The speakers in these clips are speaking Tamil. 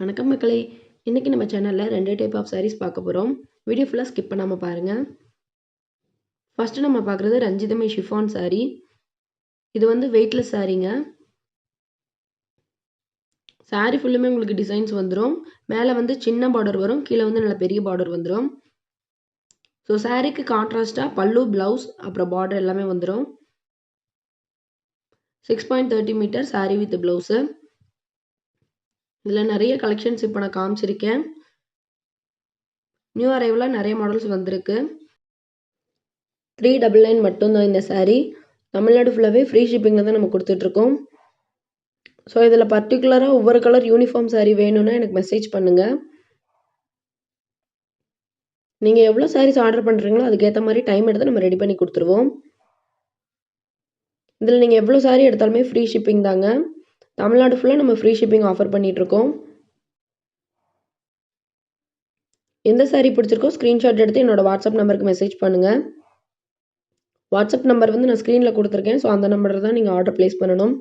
வணக்கம் மக்களே. இன்னைக்கு நம்ம சேனல்ல 2 டைப் ஆஃப் sarees பார்க்க போறோம். வீடியோ ஃபுல்லா ஸ்கிப் பண்ணாம பாருங்க. ஃபர்ஸ்ட் நம்ம பார்க்குறது ரஞ்சிதமே ஷிஃபான் saree. இது வந்து வெயிட்லெஸ் சாரீங்க. saree ஃபுல்லுமே உங்களுக்கு டிசைன்ஸ் வந்துரும். மேலே வந்து சின்ன பார்டர் வரும், கீழே வந்து நல்ல பெரிய பார்டர் வந்துரும். ஸோ சாரீக்கு கான்ட்ராஸ்டா பல்லு, பிளவுஸ் அப்புறம் பார்டர் எல்லாமே வந்துரும். 6.30 மீட்டர் saree வித் பிளவுஸ். இதில் நிறைய கலெக்ஷன்ஸ் இப்போ நான் காமிச்சிருக்கேன். நியூ அரைவலாக நிறைய மாடல்ஸ் வந்திருக்கு. 399 மட்டும்தான் இந்த saree. தமிழ்நாடு ஃபுல்லாகவே ஃப்ரீ ஷிப்பிங்கில் தான் நம்ம கொடுத்துட்ருக்கோம். ஸோ இதில் பர்டிகுலராக ஒவ்வொரு கலர் யூனிஃபார்ம் saree வேணும்னா எனக்கு மெசேஜ் பண்ணுங்கள். நீங்கள் எவ்வளோ sarees ஆர்டர் பண்ணுறீங்களோ அதுக்கேற்ற மாதிரி டைம் எடுத்து நம்ம ரெடி பண்ணி கொடுத்துருவோம். இதில் நீங்கள் எவ்வளோ saree எடுத்தாலுமே ஃப்ரீ ஷிப்பிங் தாங்க. தமிழ்நாடு ஃபுல்லாக நம்ம ஃப்ரீ ஷிப்பிங் ஆஃபர் பண்ணிகிட்ருக்கோம். எந்த saree பிடிச்சிருக்கோ ஸ்க்ரீன்ஷாட் எடுத்து என்னோடய வாட்ஸ்அப் நம்பருக்கு மெசேஜ் பண்ணுங்கள். வாட்ஸ்அப் நம்பர் வந்து நான் ஸ்க்ரீனில் கொடுத்துருக்கேன். ஸோ அந்த நம்பரில் தான் நீங்கள் ஆர்டர் ப்ளேஸ் பண்ணணும்.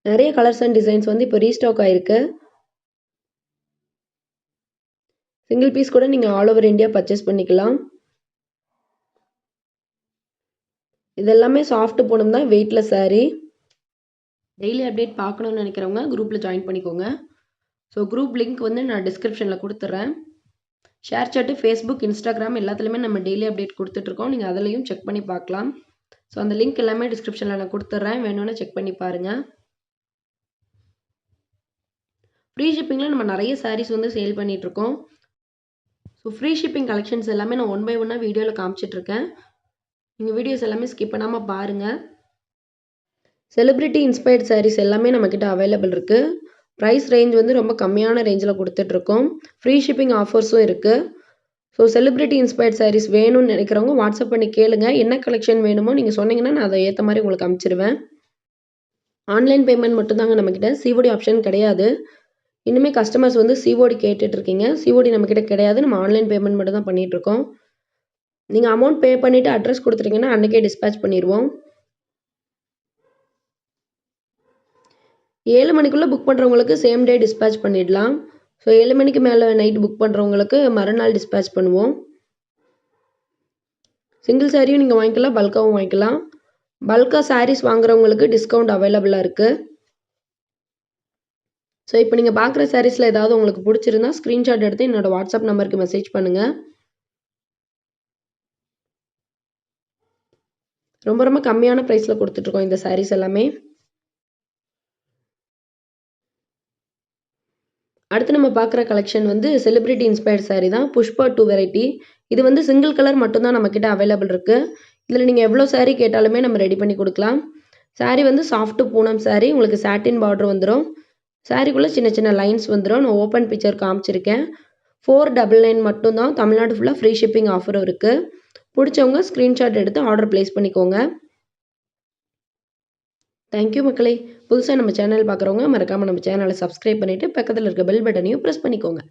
நிறைய கலர்ஸ் அண்ட் டிசைன்ஸ் வந்து இப்போ ரீஸ்டாக் ஆகிருக்கு. சிங்கிள் பீஸ் கூட நீங்கள் ஆல் ஓவர் இந்தியா பர்ச்சேஸ் பண்ணிக்கலாம். இதெல்லாமே சாஃப்ட் பூனம் தான், வெயிட்லெஸ் saree. டெய்லி அப்டேட் பார்க்கணுன்னு நினைக்கிறவங்க குரூப்பில் ஜாயின் பண்ணிக்கோங்க. ஸோ குரூப் லிங்க் வந்து நான் டிஸ்கிரிப்ஷனில் கொடுத்துட்றேன். ஷேர் சாட்டு, ஃபேஸ்புக், இன்ஸ்டாகிராம் எல்லாத்துலேயுமே நம்ம டெய்லி அப்டேட் கொடுத்துட்ருக்கோம். நீங்கள் அதிலையும் செக் பண்ணி பார்க்கலாம். ஸோ அந்த லிங்க் எல்லாமே டிஸ்கிரிப்ஷனில் நான் கொடுத்துட்றேன், வேணும்னு செக் பண்ணி பாருங்கள். ஃப்ரீ ஷிப்பிங்கில் நம்ம நிறைய sarees வந்து சேல் பண்ணிகிட்ருக்கோம். ஸோ ஃப்ரீ ஷிப்பிங் கலெக்ஷன்ஸ் எல்லாமே நான் 1 by 1 வீடியோவில் காமிச்சிட்ருக்கேன். நீங்கள் வீடியோஸ் எல்லாமே ஸ்கிப் பண்ணாமல் பாருங்கள். செலிப்ரிட்டி இன்ஸ்பயர்ட் sarees எல்லாமே நம்மக்கிட்ட அவைலபிள் இருக்குது. ப்ரைஸ் ரேஞ்ச் வந்து ரொம்ப கம்மியான ரேஞ்சில் கொடுத்துட்ருக்கோம். ஃப்ரீ ஷிப்பிங் ஆஃபர்ஸும் இருக்குது. ஸோ செலிப்ரிட்டி இன்ஸ்பயர்ட் sarees வேணும்னு நினைக்கிறவங்க வாட்ஸ்அப் பண்ணி கேளுங்க. என்ன கலெக்ஷன் வேணுமோ நீங்கள் சொன்னீங்கன்னா நான் அதை ஏற்ற மாதிரி உங்களுக்கு அனுப்பிச்சிடுவேன். ஆன்லைன் பேமெண்ட் மட்டும்தாங்க நம்மக்கிட்ட, சிஓடி ஆப்ஷன் கிடையாது. இன்னுமே கஸ்டமர்ஸ் வந்து சிஓடி கேட்டுட்ருக்கீங்க. சிஓடி நம்மக்கிட்ட கிடையாது, நம்ம ஆன்லைன் பேமெண்ட் மட்டும் தான் பண்ணிகிட்ருக்கோம். நீங்கள் அமௌண்ட் பே பண்ணிவிட்டு அட்ரஸ் கொடுத்துட்டீங்கன்னா அன்றைக்கே டிஸ்பேச் பண்ணிடுவோம். 7 மணிக்குள்ளே புக் பண்ணுறவங்களுக்கு சேம் டே டிஸ்பேச் பண்ணிடலாம். ஸோ 7 மணிக்கு மேலே நைட் புக் பண்ணுறவங்களுக்கு மறுநாள் டிஸ்பேச் பண்ணுவோம். சிங்கிள் சாரியும் நீங்கள் வாங்கிக்கலாம், பல்காகவும் வாங்கிக்கலாம். பல்காக sarees வாங்குறவங்களுக்கு டிஸ்கவுண்ட் அவைலபிளாக இருக்குது. ஸோ இப்போ நீங்கள் பார்க்குற sareesல ஏதாவது உங்களுக்கு பிடிச்சிருந்தா ஸ்க்ரீன்ஷாட் எடுத்து என்னோடய வாட்ஸ்அப் நம்பருக்கு மெசேஜ் பண்ணுங்கள். ரொம்ப ரொம்ப கம்மியான ப்ரைஸில் கொடுத்துட்ருக்கோம் இந்த sarees எல்லாமே. அடுத்து நம்ம பார்க்குற கலெக்ஷன் வந்து செலிப்ரிட்டி இன்ஸ்பயர்ட் saree தான். புஷ்பா 2 வெரைட்டி. இது வந்து சிங்கிள் கலர் மட்டும்தான் நம்மக்கிட்ட அவைலபிள் இருக்குது. இதில் நீங்கள் எவ்வளோ saree கேட்டாலுமே நம்ம ரெடி பண்ணி கொடுக்கலாம். saree வந்து சாஃப்ட் பூனம் saree. உங்களுக்கு சாட்டின் பார்டர் வந்துடும். சாரீக்குள்ளே சின்ன சின்ன லைன்ஸ் வந்துடும். நான் ஓப்பன் பிக்சர் காமிச்சிருக்கேன். 499 மட்டும்தான். தமிழ்நாடு ஃபுல்லாக ஃப்ரீ ஷிப்பிங் ஆஃபரும் இருக்குது. பிடிச்சவங்க ஸ்க்ரீன்ஷாட் எடுத்து ஆர்டர் ப்ளேஸ் பண்ணிக்கோங்க. தேங்க்யூ மக்களே. புதுசாக நம்ம சேனல் பார்க்குறவங்க மறக்காமல் நம்ம சேனலை சப்ஸ்கிரைப் பண்ணிவிட்டு பக்கத்தில் இருக்க பெல் பட்டனையும் ப்ரெஸ் பண்ணிக்கோங்க.